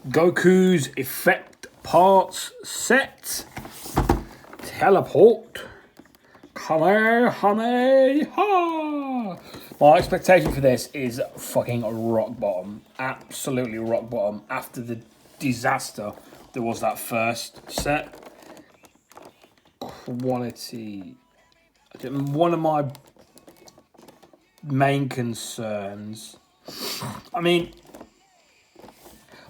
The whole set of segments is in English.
Goku's effect parts set. Teleport. Kamehameha. My expectation for this is fucking rock bottom. Absolutely rock bottom. After the disaster there was that first set. Quality. One of my main concerns. I mean,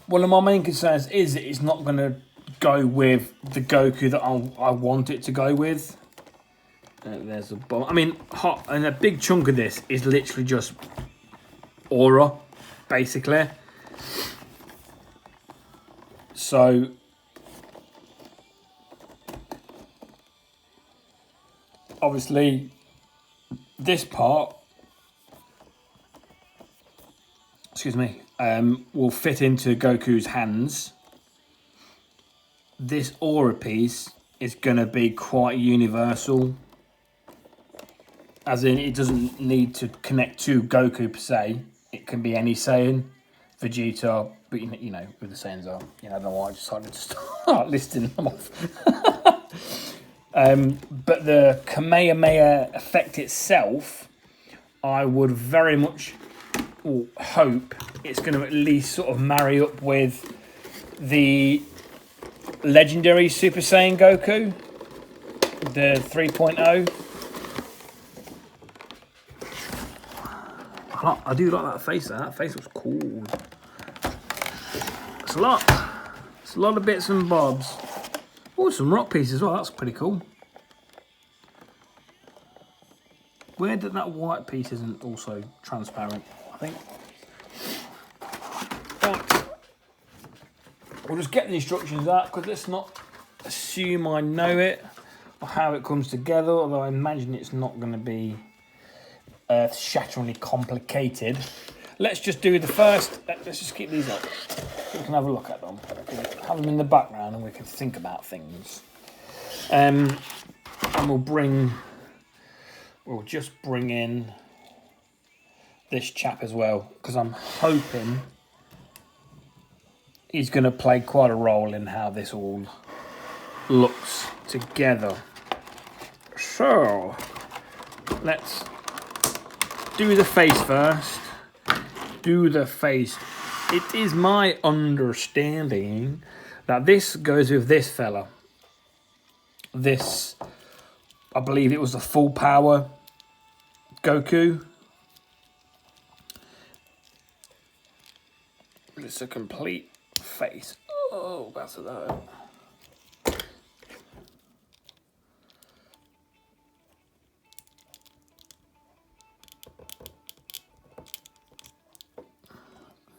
one of my main concerns is that it's not going to go with the Goku that I want it to go with. There's a bomb. I mean, and a big chunk of this is literally just aura, basically. So, obviously, this part, will fit into Goku's hands. This aura piece is going to be quite universal. As in, it doesn't need to connect to Goku per se. It can be any Saiyan, Vegeta, but you know who the Saiyans are. I don't know why I decided to start listing them off. But the Kamehameha effect itself, I would very much hope it's going to at least sort of marry up with the legendary Super Saiyan Goku, the 3.0. I do like that face. That face looks cool. It's a lot. It's a lot of bits and bobs. Oh, some rock pieces as well. That's pretty cool. Weird that that white piece isn't also transparent, I think. Right. We'll just get the instructions out, because let's not assume I know it or how it comes together, although I imagine it's not going to be earth-shatteringly complicated. Let's just do the first. Let's just keep these up. We can have a look at them. Have them in the background, and we can think about things. And we'll just bring in this chap as well, because I'm hoping he's going to play quite a role in how this all looks together. So let's do the face first. Do the face. It is my understanding that this goes with this fella. This, I believe it was the full power Goku. It's a complete face. Oh, that's that.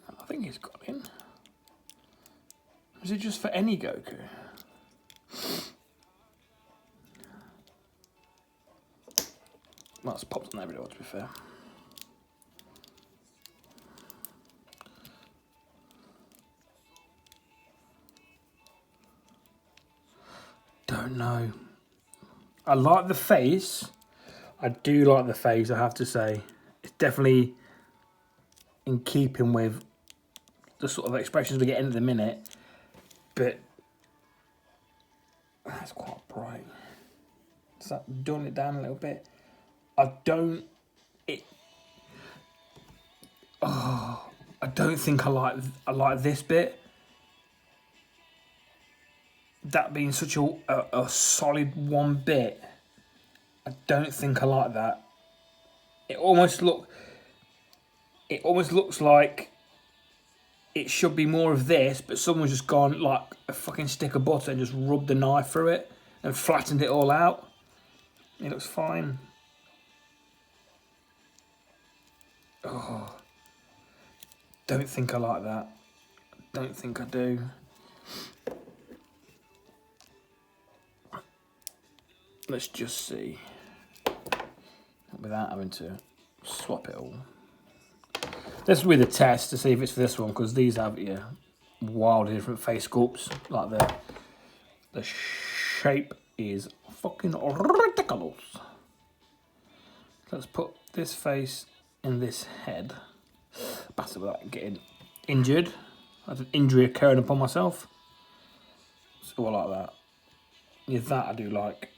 I think he's got in. Is it just for any Goku? Well, it's popped on every door, to be fair. Don't know. I like the face. I do like the face, I have to say. It's definitely in keeping with the sort of expressions we get in the minute. But that's quite bright. Is that dulling it down a little bit? I don't think I like this bit. That being such a solid one bit, I don't think I like that. It almost looks like it should be more of this, but someone's just gone like a fucking stick of butter and just rubbed a knife through it and flattened it all out. It looks fine. Oh, don't think I like that. Don't think I do. Let's just see. Without having to swap it all. This will be the test to see if it's for this one, because these have wildly different face sculpts. Like the shape is fucking ridiculous. Let's put this face in this head. Bastard without getting injured. That's an injury occurring upon myself. So I like that. Yeah, that I do like.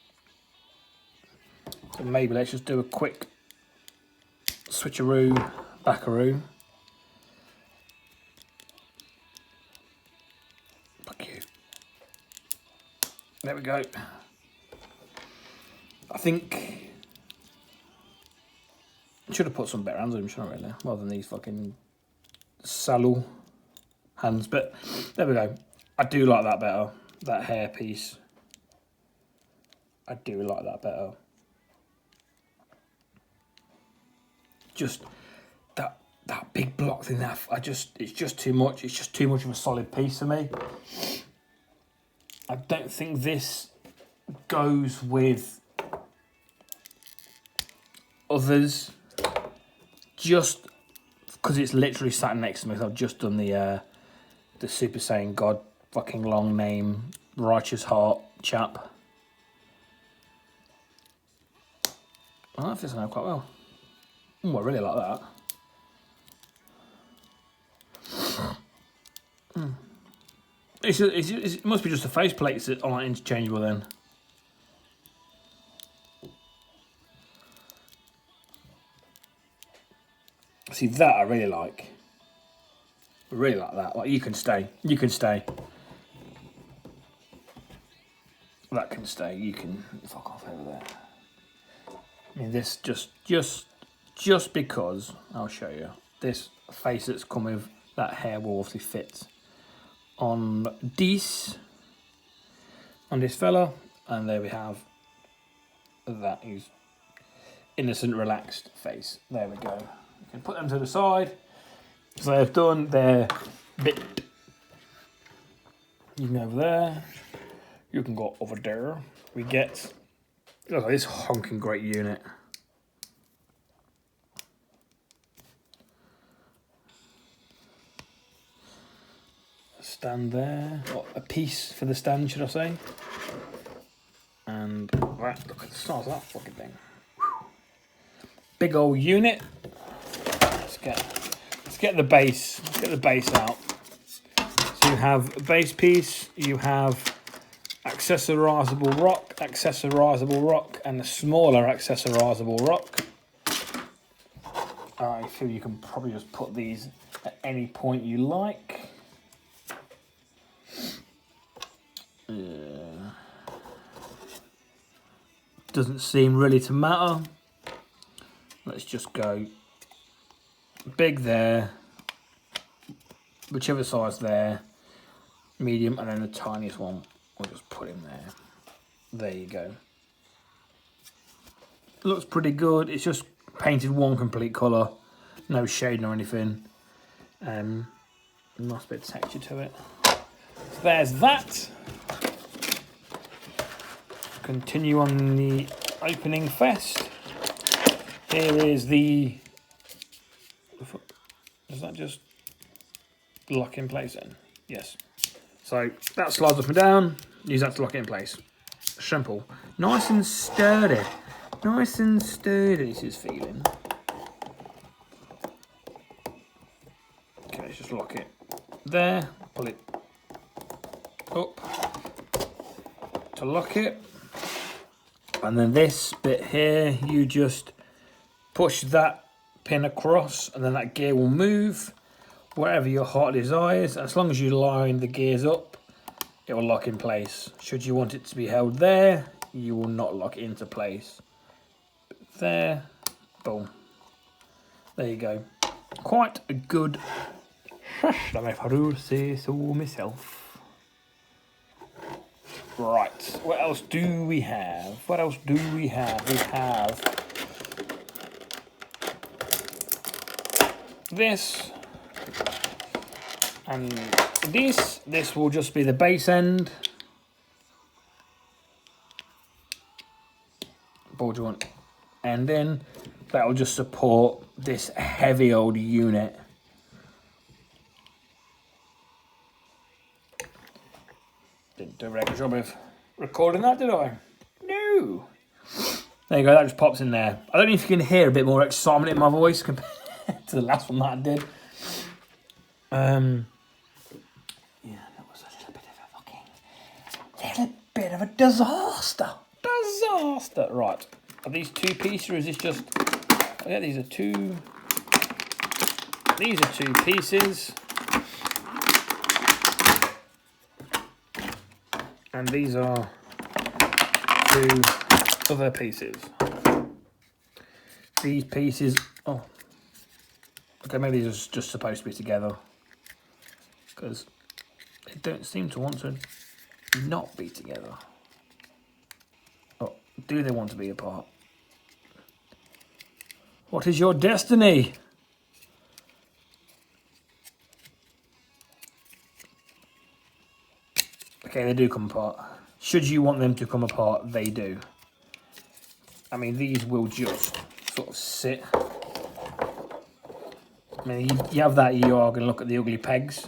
So maybe let's just do a quick switcheroo, backaroo. Fuck you. There we go. I think I should have put some better hands on him, shouldn't I, really? Rather than these fucking Salu hands. But there we go. I do like that better. That hair piece. I do like that better. Just that big block thing. It's just too much. It's just too much of a solid piece for me. I don't think this goes with others, just because it's literally sat next to me. I've just done the Super Saiyan God fucking long name Righteous Heart chap. Oh, that fits on quite well. I really like that. It must be just the face plates that aren't interchangeable then. See, that I really like. I really like that. Like, you can stay. You can stay. That can stay. You can fuck off over there. I mean, this just because, I'll show you, this face that's come with that hair will obviously fit on this fella, and there we have that his innocent, relaxed face. There we go. You can put them to the side. So they've done their bit. You can go over there. You can go over there. We get, look at this honking great unit. Stand there, or a piece for the stand, should I say? And right, look at the size of that fucking thing. Big old unit. Let's get the base. Let's get the base out. So you have a base piece. You have accessorizable rock, and a smaller accessorizable rock. I feel you can probably just put these at any point you like. Doesn't seem really to matter. Let's just go big there, whichever size there, medium, and then the tiniest one we'll just put in there. There you go. Looks pretty good. It's just painted one complete colour, no shading or anything. Nice bit of texture to it. So there's that. Continue on the opening fest. Here is the. Does that just lock in place then? Yes. So that slides up and down. Use that to lock it in place. Simple. Nice and sturdy. Nice and sturdy, this is feeling. Okay, let's just lock it there. Pull it up to lock it. And then this bit here, you just push that pin across, and then that gear will move wherever your heart desires. As long as you line the gears up, it will lock in place. Should you want it to be held there, you will not lock it into place. There, boom. There you go. Quite a good system, if I do say so myself. Right, what else do we have? What else do we have? We have this and this. This will just be the base end. Ball joint end in. That will just support this heavy old unit. Didn't do a very good job of recording that, did I? No. There you go, that just pops in there. I don't know if you can hear a bit more excitement in my voice compared to the last one that I did. Yeah, that was a little bit of a disaster. Disaster. Right. Are these 2 pieces or is this just... Oh yeah, these are 2... These are 2 pieces. And these are 2 other pieces. These pieces... Oh. Okay, maybe these are just supposed to be together. Because they don't seem to want to not be together. Oh, do they want to be apart? What is your destiny? Okay, they do come apart. Should you want them to come apart, they do. I mean, these will just sort of sit. I mean, you have that, you are going to look at the ugly pegs.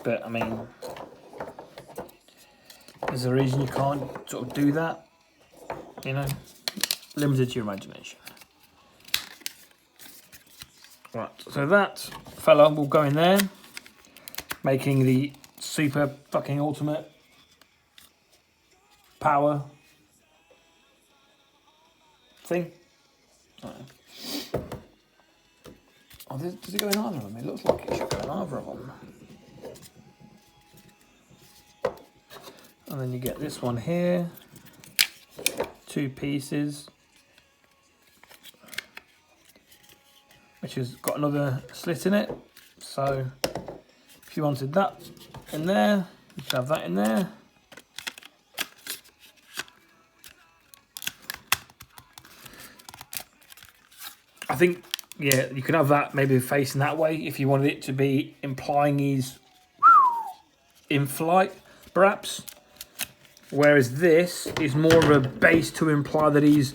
But, I mean, there's a reason you can't sort of do that. You know, limited to your imagination. Right, so that fella will go in there, making the super fucking ultimate power thing. Oh, does it go in either of them? It looks like it should go in either of them. And then you get this one here, 2 pieces, which has got another slit in it. So if you wanted that in there, you could have that in there. I think, yeah, you can have that maybe facing that way if you wanted it to be implying he's in flight, perhaps. Whereas this is more of a base to imply that he's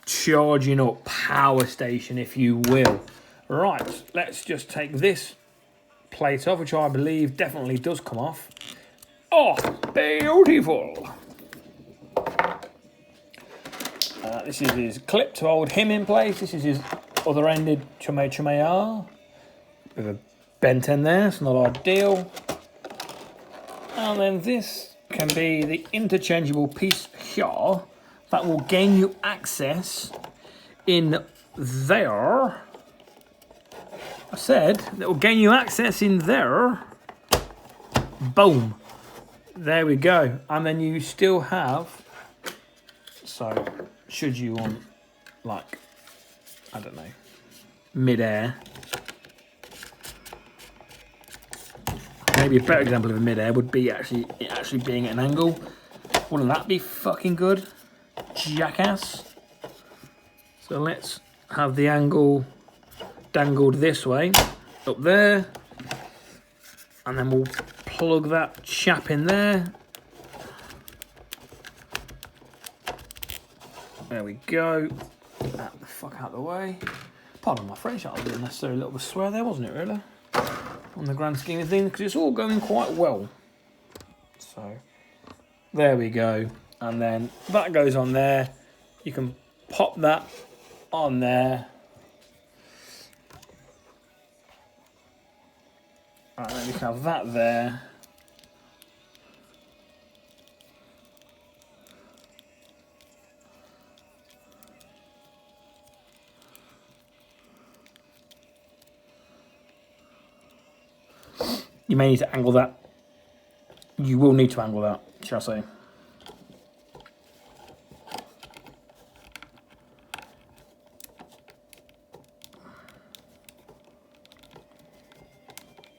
charging up, power station, if you will. Right, let's just take this plate off, which I believe definitely does come off. Oh, beautiful. This is his clip to hold him in place. This is his other-ended Kamehameha with a bent end there. It's not ideal. And then this can be the interchangeable piece here that will gain you access in there. I said that will gain you access in there. Boom. There we go. And then you still have, so should you want, like, I don't know, mid-air. Maybe a better example of a mid-air would be actually being at an angle. Wouldn't that be fucking good? Jackass. So let's have the angle dangled this way, up there. And then we'll plug that chap in there. There we go. Out the fuck out of the way. Pardon my French, that was a necessary little bit of swear there, wasn't it, really? On the grand scheme of things, because it's all going quite well. So, there we go. And then that goes on there. You can pop that on there. And then we can have that there. You may need to angle that. You will need to angle that, shall I say.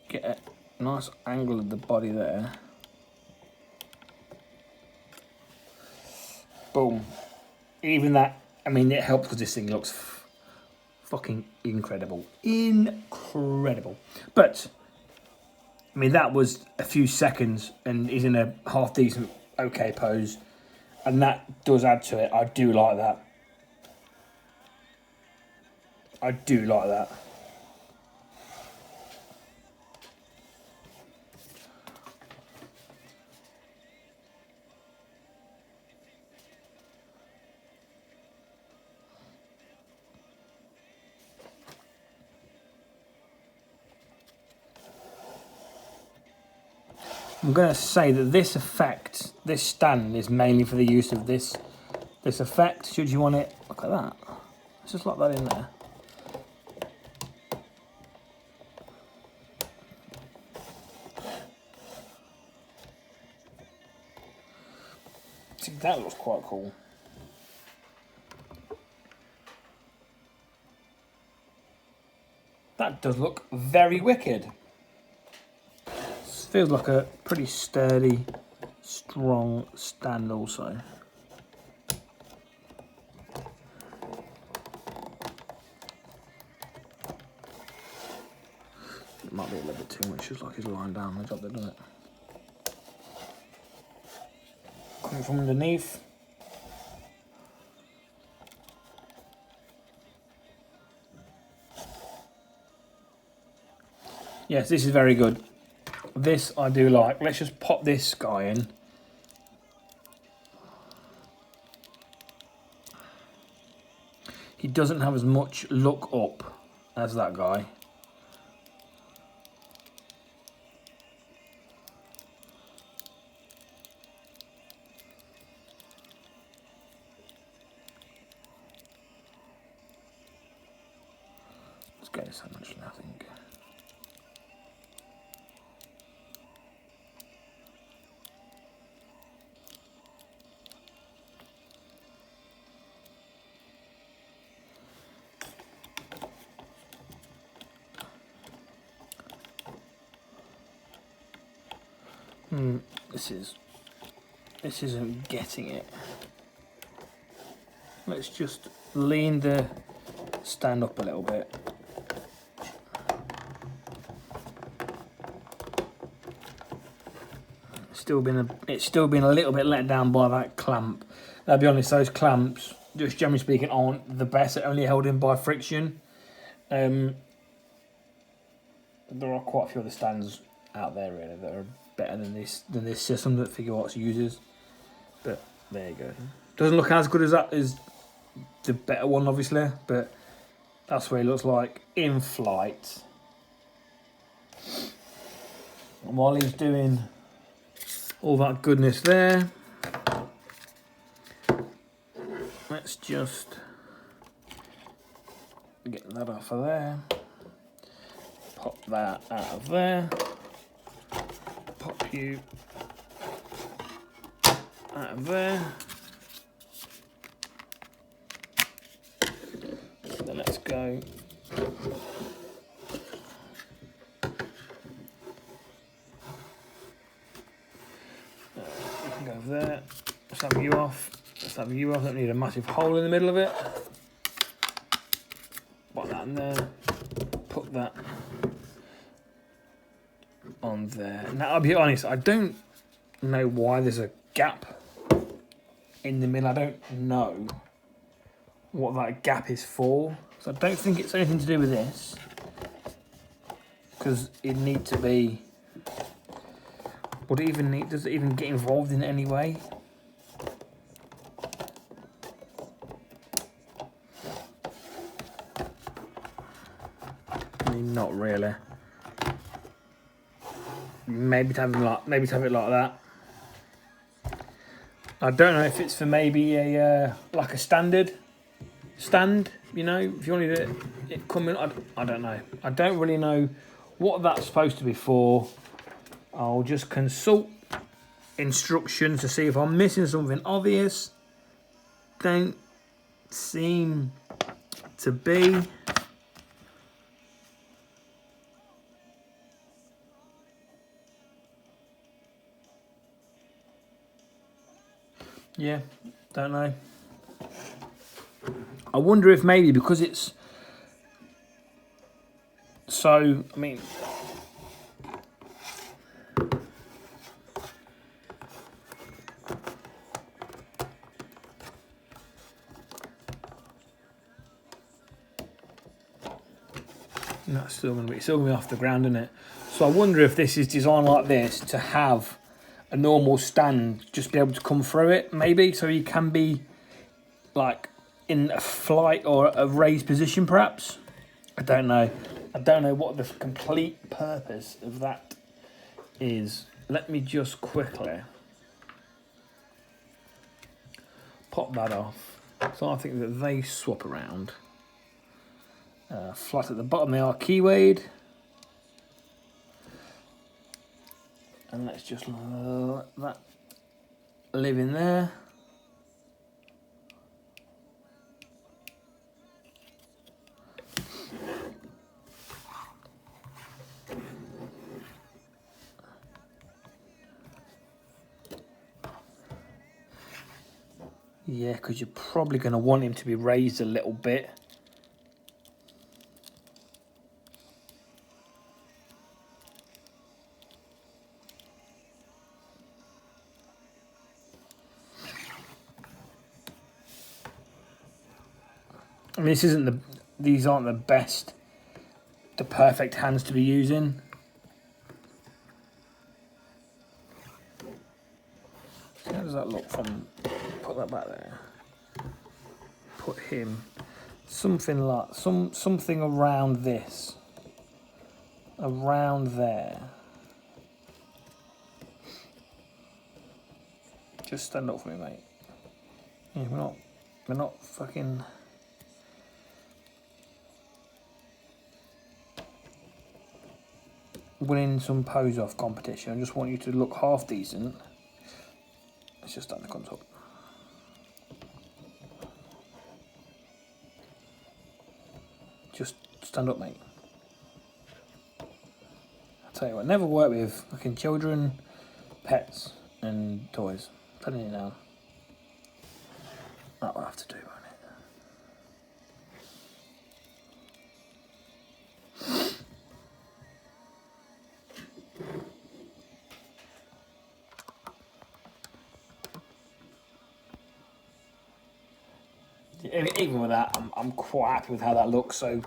Get a nice angle of the body there. Boom. Even that, I mean, it helps because this thing looks fucking incredible. Incredible. But I mean, that was a few seconds and he's in a half decent, okay pose. And that does add to it. I do like that. I do like that. I'm going to say that this effect, this stand, is mainly for the use of this effect. Should you want it, look at that. Let's just lock that in there. See, that looks quite cool. That does look very wicked. This feels like a pretty sturdy, strong stand also. It might be a little bit too much, just like he's lying down on the job there, doesn't it? Coming from underneath. Yes, this is very good. This I do like. Let's just pop this guy in. He doesn't have as much look up as that guy. Let's get this actually, I think. This isn't getting it. Let's just lean the stand up a little bit. It's still been a little bit let down by that clamp. I'll be honest, those clamps, just generally speaking, aren't the best. They're only held in by friction. There are quite a few other stands out there really that are better than this system that Figuarts uses. But there you go. Doesn't look as good as that as the better one, obviously, but that's what it looks like in flight. And while he's doing all that goodness there, let's just get that off of there. Pop that out of there. Pop you out of there. Then let's go. We can go there. Let's have you off. Let's have you off. Don't need a massive hole in the middle of it. Put that in there. Put that on there. Now, I'll be honest, I don't know why there's a gap in the middle. I don't know what that gap is for. So I don't think it's anything to do with this, because it needs to be. Would it even need? Does it even get involved in it anyway? I mean, not really. Maybe to have it like that. I don't know if it's for maybe a like a standard stand. You know, if you wanted it coming, I don't know. I don't really know what that's supposed to be for. I'll just consult instructions to see if I'm missing something obvious. Don't seem to be. Yeah, don't know. I wonder if maybe because it's so, I mean, that's still going to be off the ground, isn't it? So I wonder if this is designed like this to have a normal stand just be able to come through it, maybe, so you can be like in a flight or a raised position, perhaps. I don't know. I don't know what the complete purpose of that is. let me just quickly pop that off. So I think that they swap around. Flat at the bottom they are keywayed. And let's just let that live in there. Yeah, because you're probably going to want him to be raised a little bit. I mean, these aren't the perfect hands to be using. So how does that look from, put that back there. Put him, something around this. Around there. Just stand up for me, mate. Yeah, we're not fucking... winning some pose off competition. I just want you to look half decent. Let's just stand the cunt up. Just stand up, mate. I'll tell you what, never work with fucking children, pets, and toys. Putting it down. That will have to do, won't it? Even with that, I'm quite happy with how that looks. So,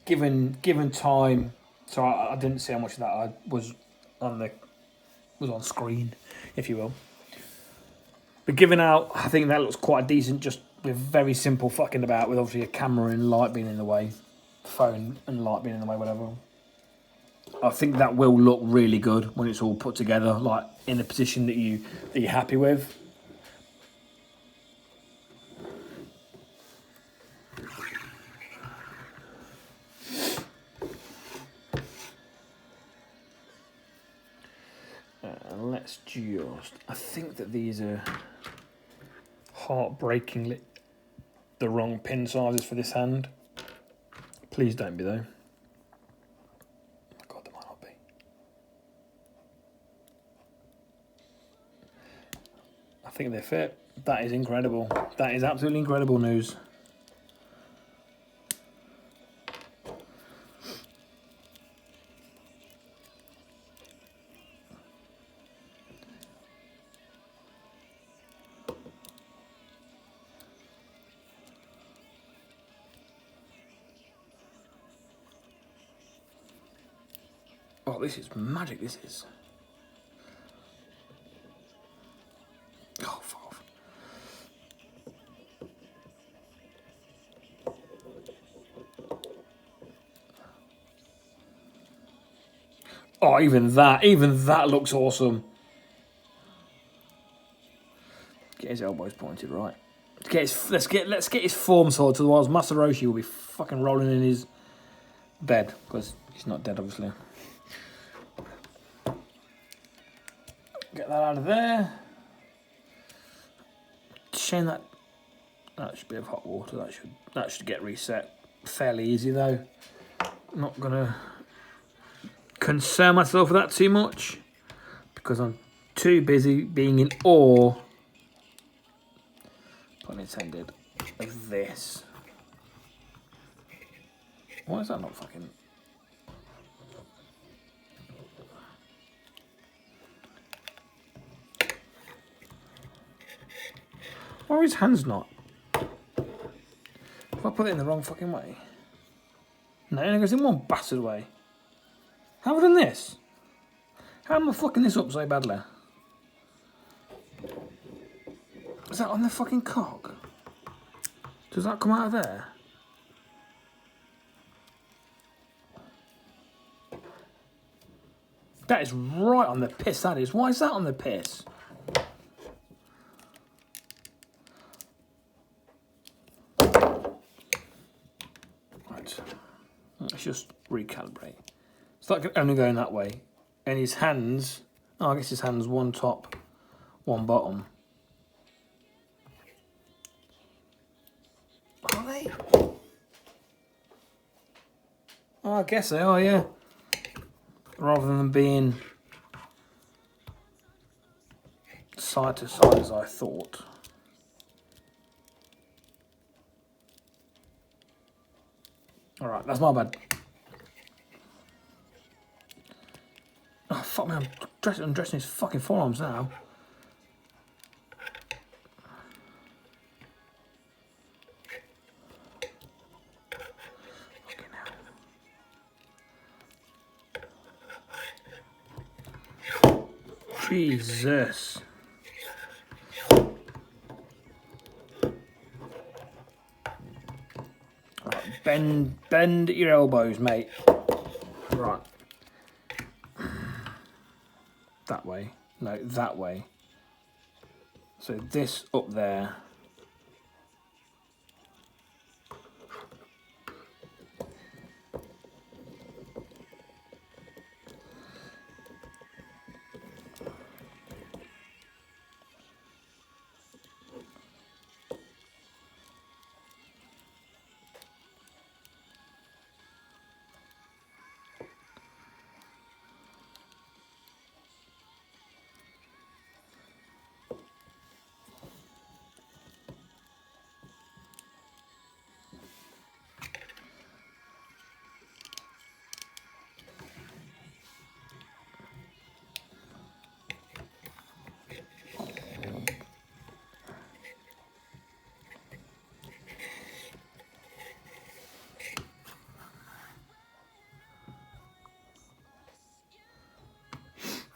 given time, so I didn't see how much of that was on screen, if you will. But given out, I think that looks quite decent. Just with very simple fucking about, with obviously a camera and light being in the way, phone and light being in the way, whatever. I think that will look really good when it's all put together, like in the position that you're happy with. Let's just... I think that these are heartbreakingly the wrong pin sizes for this hand. Please don't be, though. God, they might not be. I think they fit. That is incredible. That is absolutely incredible news. Oh, this is magic, this is. Oh, fuck off. Oh, even that looks awesome. Get his elbows pointed right. Let's get his form sorted, otherwise Masaroshi will be fucking rolling in his bed, because he's not dead, obviously. Get that out of there. Shame that should be of hot water. That should get reset fairly easy though. Not gonna concern myself with that too much because I'm too busy being in awe, pun intended, of this. Why is that not fucking... Why are his hands not? Have I put it in the wrong fucking way? No, it only goes in one bastard way. How have I done this? How am I fucking this up so badly? Is that on the fucking cock? Does that come out of there? That is right on the piss, that is. Why is that on the piss? Right. Let's just recalibrate. It's like only going that way. And his hands... Oh, I guess his hands one top, one bottom. Are they? Oh, I guess they are, yeah. Rather than being side to side as I thought. Alright, that's my bad. Oh, fuck me, I'm undressing his fucking forearms now. Fucking hell. Jesus. Right, bend your elbows, mate. Right. That way. No, that way. So this up there.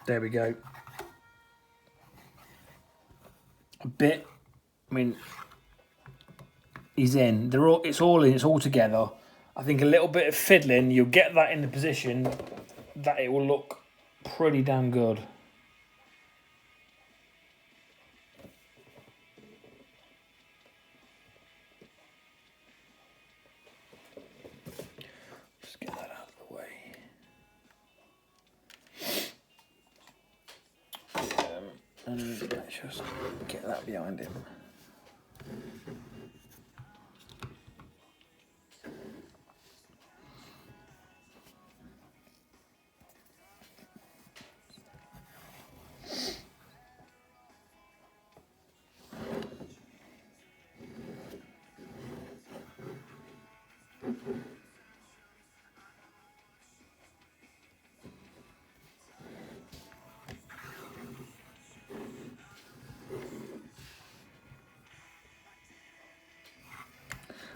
There we go. A bit. I mean, he's in. They're all. It's all in. It's all together. I think a little bit of fiddling, you'll get that in the position that it will look pretty damn good. Just get that out of the way. And let's just get that behind him.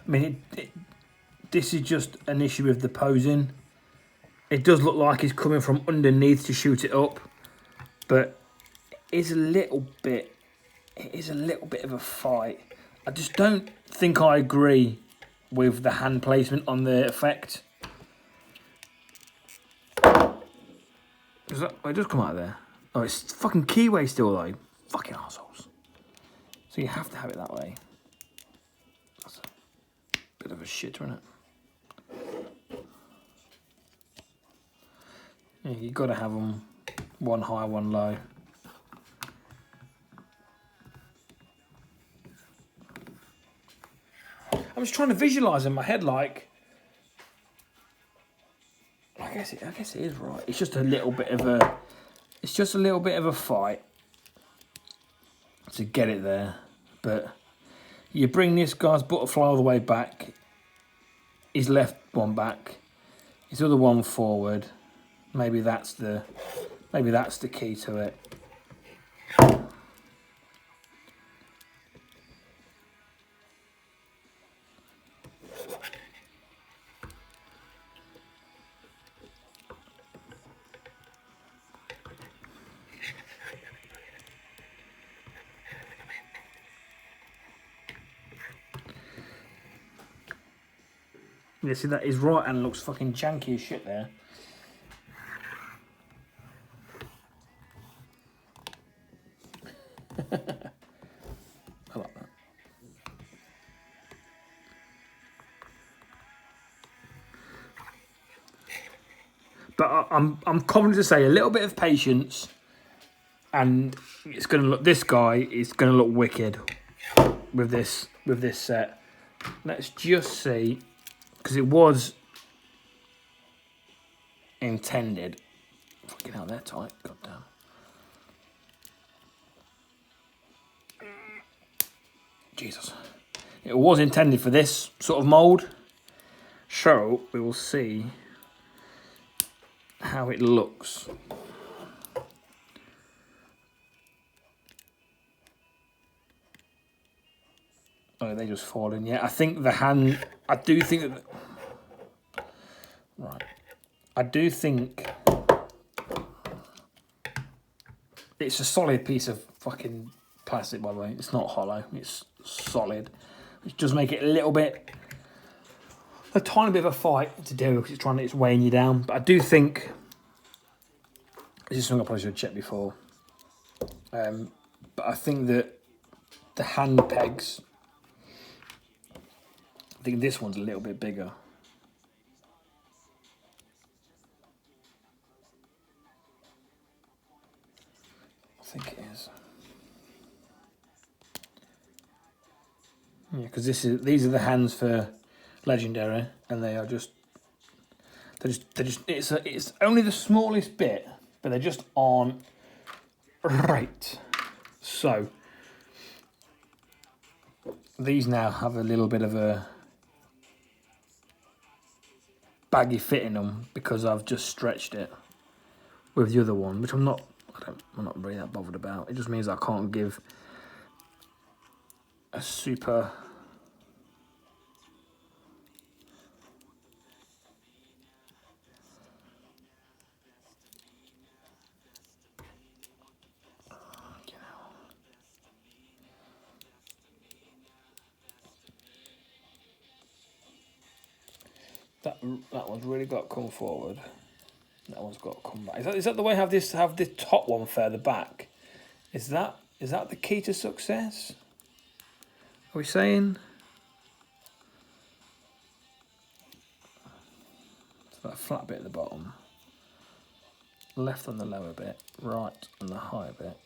I mean, this is just an issue with the posing. It does look like he's coming from underneath to shoot it up, but it is a little bit of a fight. I just don't think I agree with the hand placement on the effect. Is that, oh, it does come out of there. Oh, it's fucking keyway still though. Fucking assholes. So you have to have it that way. That's a bit of a shitter, isn't it? Yeah, you've got to have them one high, one low. I'm just trying to visualise in my head, like, I guess it is right. It's just a little bit of a fight to get it there. But you bring this guy's butterfly all the way back, his left one back, his other one forward. Maybe that's the key to it. Yeah, see, that is right and looks fucking janky as shit there. I'm confident to say a little bit of patience, and it's gonna look. This guy is gonna look wicked with this set. Let's just see, because it was intended. Fucking hell, they're tight. Goddamn. Jesus. It was intended for this sort of mould. So we will see how it looks. Oh, they just fall in. Yeah, I think the hand. I do think that. Right. I do think it's a solid piece of fucking plastic, by the way. It's not hollow. It's solid, which does make it a tiny bit of a fight to do because it's weighing you down. But I do think this is something I probably should have checked before. But I think that the hand pegs. I think this one's a little bit bigger. I think it is. Yeah, because these are the hands for Legendary, and they are it's only the smallest bit, but they just aren't right. So these now have a little bit of a baggy fit in them because I've just stretched it with the other one, which I'm not really that bothered about. It just means I can't give a super that one's really got to come forward. That one's got to come back. Is that the way I have the top one further back? Is that the key to success? Are we saying? So that flat bit at the bottom. Left on the lower bit, right on the higher bit.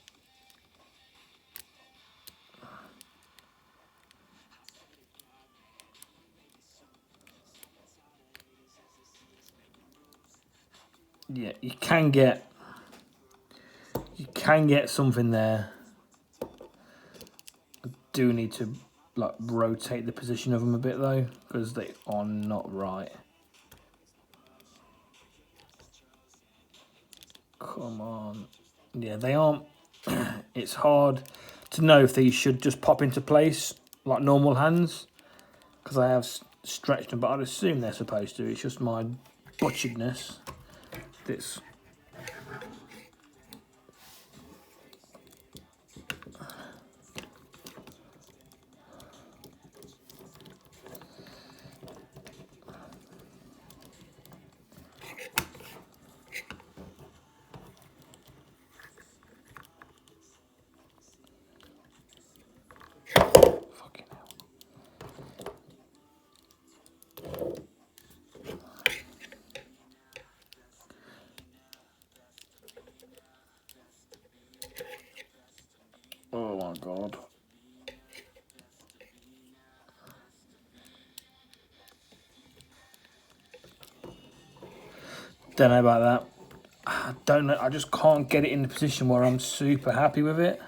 Yeah, you can get something there. I do need to like rotate the position of them a bit though, because they are not right. Come on. Yeah, they aren't. It's hard to know if these should just pop into place like normal hands, because I have stretched them, but I'd assume they're supposed to. It's just my butcheredness that's... Oh my God. Don't know about that. I don't know. I just can't get it in the position where I'm super happy with it.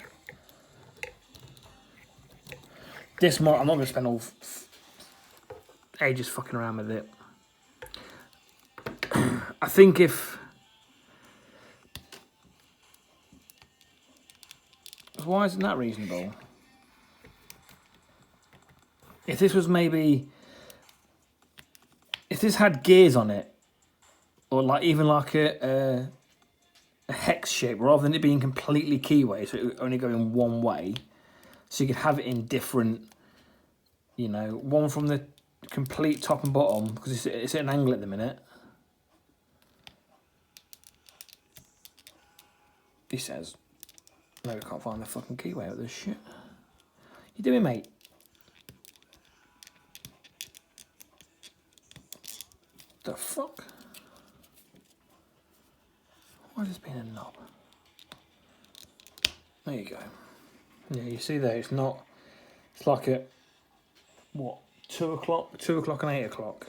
This more, I'm not going to spend all ages fucking around with it. I think if... Why isn't that reasonable? If this was maybe... If this had gears on it, or like even like a hex shape, rather than it being completely keyway, so it would only go in one way, so you could have it in different, you know, one from the complete top and bottom, because it's at an angle at the minute. He says, no, we can't find the fucking keyway with this shit. You doing, mate? The fuck? Why has this been a knob? There you go. Yeah, you see there, it's not, it's like at, what, 2 o'clock? 2 o'clock and 8 o'clock.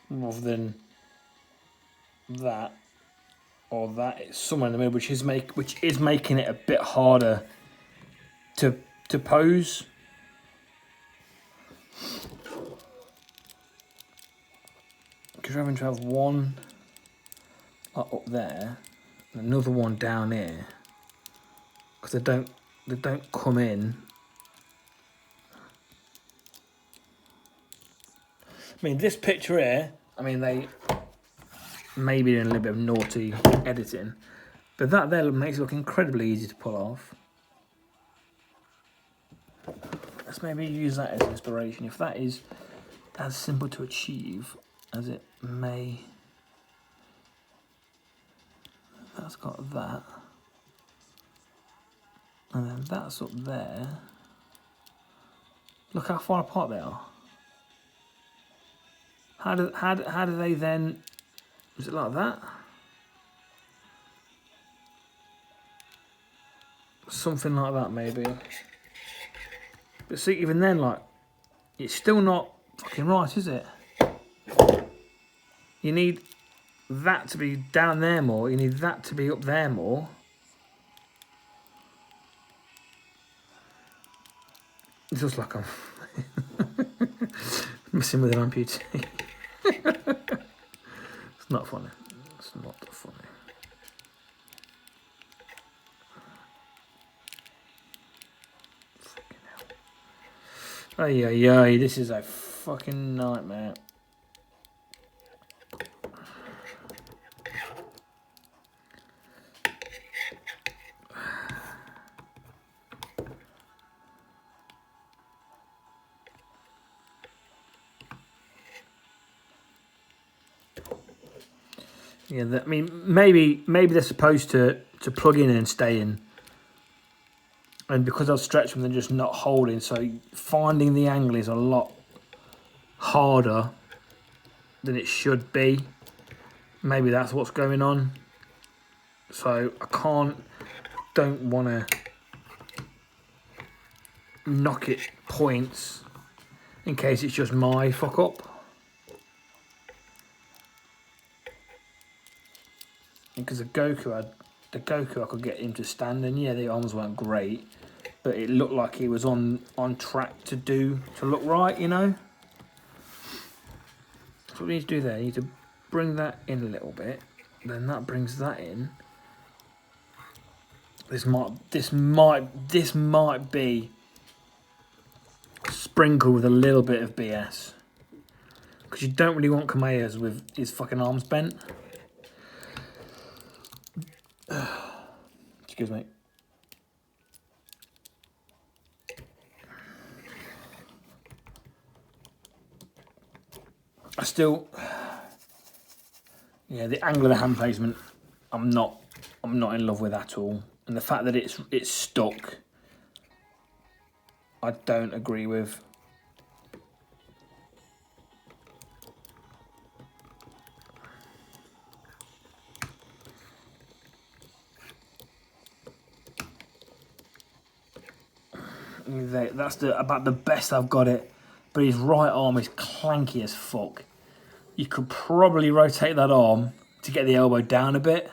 Rather than that or that, it's somewhere in the middle, which is making it a bit harder to pose. Because you're having to have one up there and another one down here, because they don't come in. I mean, this picture here, I mean, they maybe doing a little bit of naughty editing, but that there makes it look incredibly easy to pull off. Let's maybe use that as inspiration. If that is as simple to achieve as it may, that's got that, and then that's up there. Look how far apart they are. How do they then? Is it like that? Something like that, maybe. But see, even then, like, it's still not fucking right, is it? You need that to be down there more. You need that to be up there more. It's just like I'm messing with an amputee. It's not funny. It's not funny. Ay, ay, ay, this is a fucking nightmare. Yeah, I mean, maybe they're supposed to plug in and stay in. And because I've stretched them, they're just not holding. So finding the angle is a lot harder than it should be. Maybe that's what's going on. So I don't want to knock it points in case it's just my fuck up. Because the Goku I could get him to stand, and yeah, the arms weren't great, but it looked like he was on track to look right, you know. That's what we need to do there. You need to bring that in a little bit, then that brings that in. This might be sprinkled with a little bit of BS, because you don't really want Kamehamehas with his fucking arms bent. Excuse me. I still, yeah, the angle of the hand placement, I'm not in love with at all, and the fact that it's stuck, I don't agree with. That's about the best I've got it, but his right arm is clanky as fuck. You could probably rotate that arm to get the elbow down a bit.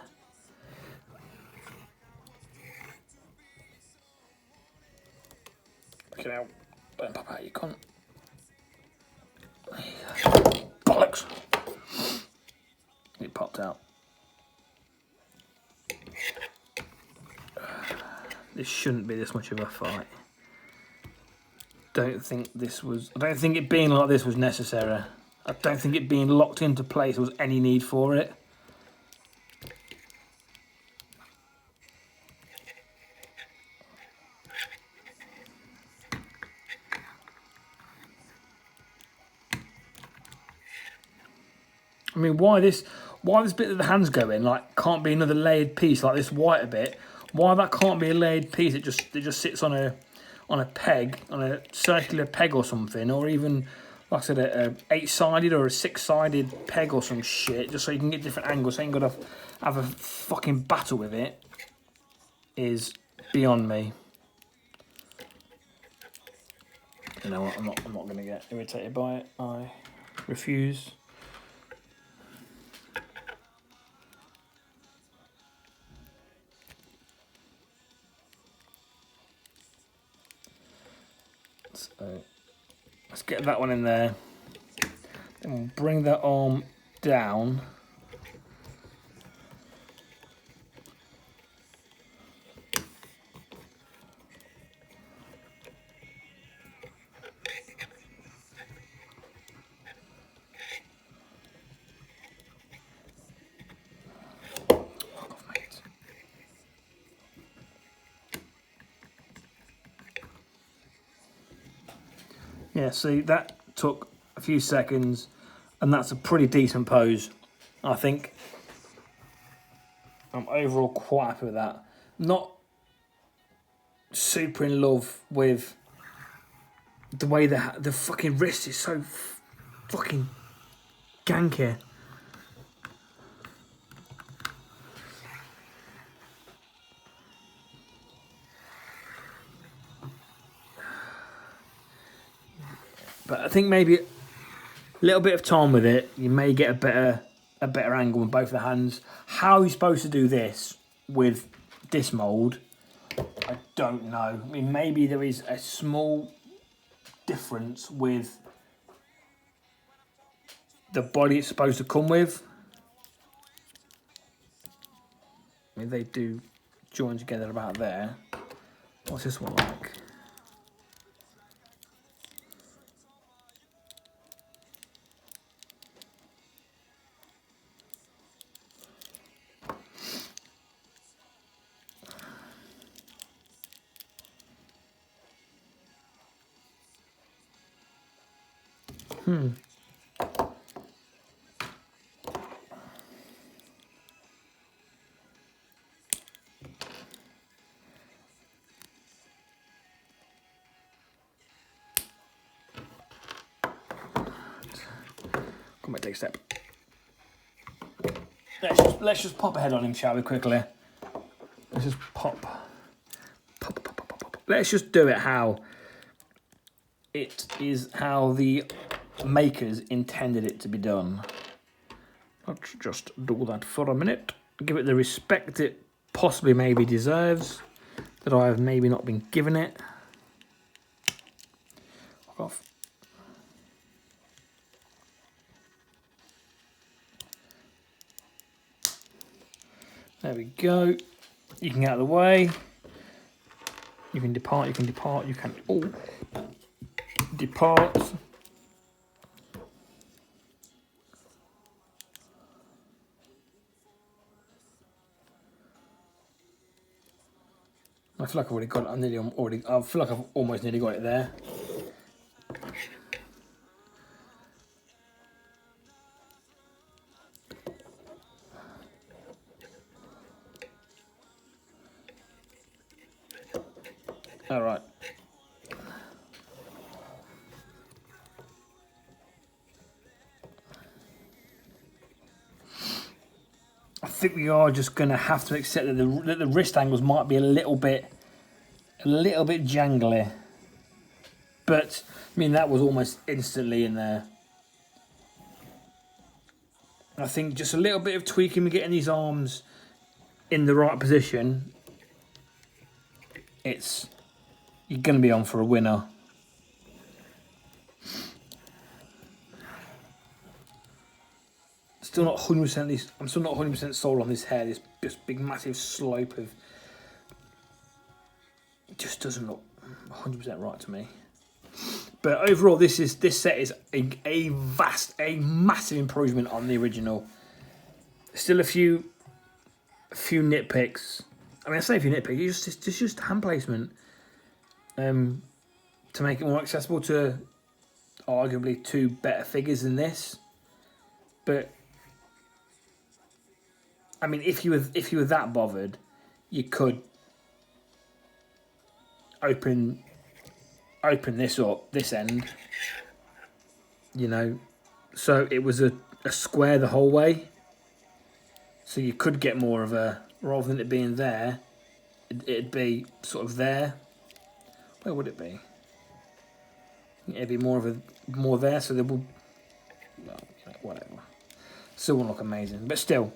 Look out. Don't pop out, you cunt. Bollocks. It popped out. This shouldn't be this much of a fight. I don't think it being like this was necessary. I don't think it being locked into place was any need for it. I mean, why this bit that the hands go in, like, can't be another layered piece, like this whiter bit? Why that can't be a layered piece? It just sits on a peg, on a circular peg or something, or even like I said, a 8-sided or a 6-sided peg or some shit, just so you can get different angles. So you ain't got to have a fucking battle with it. Is beyond me. You know what? I'm not going to get irritated by it. I refuse. So let's get that one in there. Then we'll bring that arm down. Yeah, see, that took a few seconds, and that's a pretty decent pose. I think I'm overall quite happy with that. Not super in love with the way the fucking wrist is so fucking ganky. But I think maybe a little bit of time with it, you may get a better angle with both the hands. How are you supposed to do this with this mould? I don't know. I mean, maybe there is a small difference with the body it's supposed to come with. I mean, they do join together about there. What's this one like? Come on, take a step. Let's just pop ahead on him, shall we, quickly? Let's just pop. Let's just do it how the makers intended it to be done. Let's just do that for a minute. Give it the respect it possibly maybe deserves, that I have maybe not been given it. Fuck off. There we go. You can get out of the way. You can depart, you can depart, you can... Oh. Depart. I feel like I've already got it. I feel like I've almost nearly got it there. All right. I think we are just going to have to accept that the wrist angles might be a little bit jangly. But, I mean, that was almost instantly in there. I think just a little bit of tweaking and getting these arms in the right position, you're going to be on for a winner. Still not 100%. I'm still not 100% sold on this hair. This big massive slope of it just doesn't look 100% right to me. But overall, this set is a massive improvement on the original. Still a few nitpicks. I mean, I say a few nitpicks. It's just hand placement. To make it more accessible to arguably 2 better figures than this. But I mean, if you were that bothered, you could open this up, this end, you know. So it was a square the whole way. So you could get more of a, rather than it being there, it'd be sort of there. Where would it be? It'd be more there, so there will, well, whatever. Still won't look amazing, but still,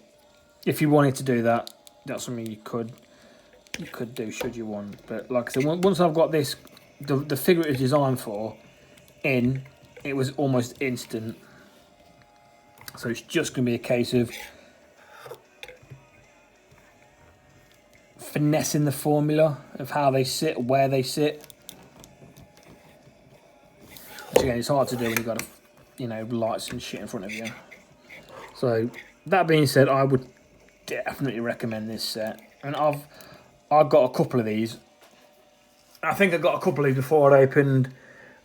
if you wanted to do that, that's something you could do should you want. But like I said, once I've got this, the figure it is designed for, it was almost instant. So it's just going to be a case of finessing the formula of how they sit, where they sit. Which again, it's hard to do when you've got, lights and shit in front of you. So that being said, I would definitely recommend this set. And I've got a couple of these. I think I got a couple of these before I opened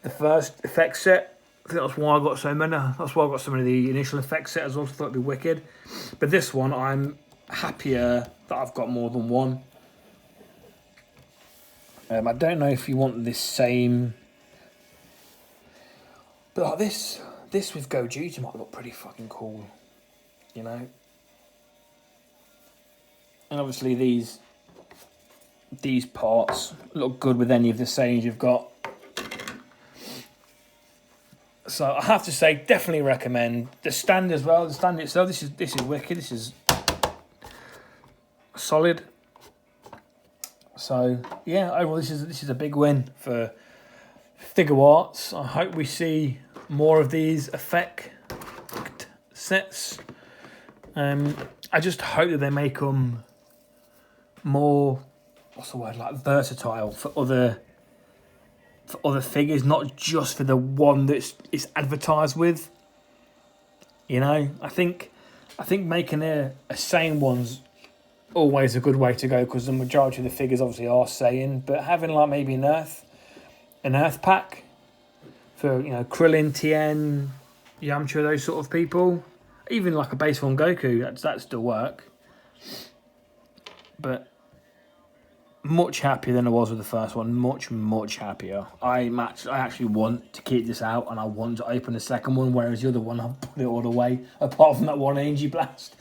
the first effects set. I think that's why I got so many. That's why I got so many of the initial effects set as well. I thought it'd be wicked. But this one, I'm happier that I've got more than one. I don't know if you want this same, but like this with Gogeta might look pretty fucking cool, you know. And obviously these parts look good with any of the Saiyans you've got. So I have to say, definitely recommend the stand as well. The stand itself, this is wicked. This is solid. So yeah, overall this is a big win for Figuarts. I hope we see more of these effect sets. I just hope that they make them more, what's the word, like versatile for other figures, not just for the one that it's advertised with. You know, I think making a Saiyan one's always a good way to go, because the majority of the figures obviously are Saiyan, but having like maybe an Earth pack for, Krillin, Tien, Yamcha, those sort of people, even like a base form Goku, that still work. But much happier than I was with the first one. Much happier. I actually want to keep this out, and I want to open the second one, whereas the other one I've put it all away, apart from that one Angie Blast,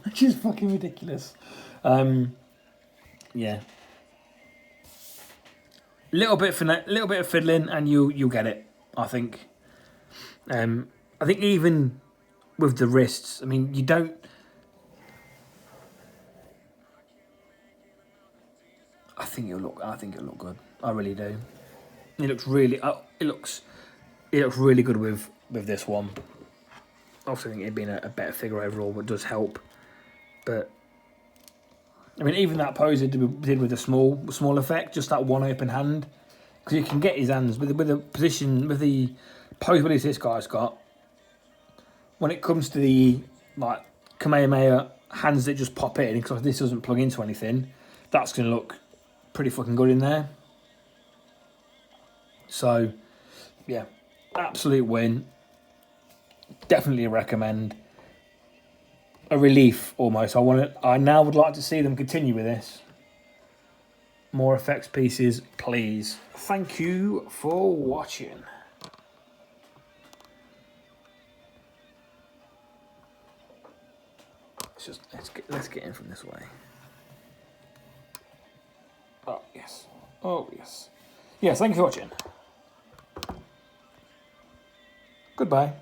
which is fucking ridiculous. Yeah. Little bit of fiddling, and you'll get it. I think. I think even with the wrists, I mean, you don't. I think it'll look good. I really do. It looks really. It looks really good with this one. Obviously, I think it being a better figure overall, but does help. But I mean, even that pose it did with the small effect, just that one open hand, because you can get his hands with the position, with the pose ability this guy's got. When it comes to the like Kamehameha hands that just pop in, because this doesn't plug into anything, that's going to look pretty fucking good in there. So, yeah, absolute win. Definitely recommend. A relief almost. I now would like to see them continue with this. More effects pieces, please. Thank you for watching. Let's get in from this way. Oh yes. Oh yes. Yes, thank you for watching. Goodbye.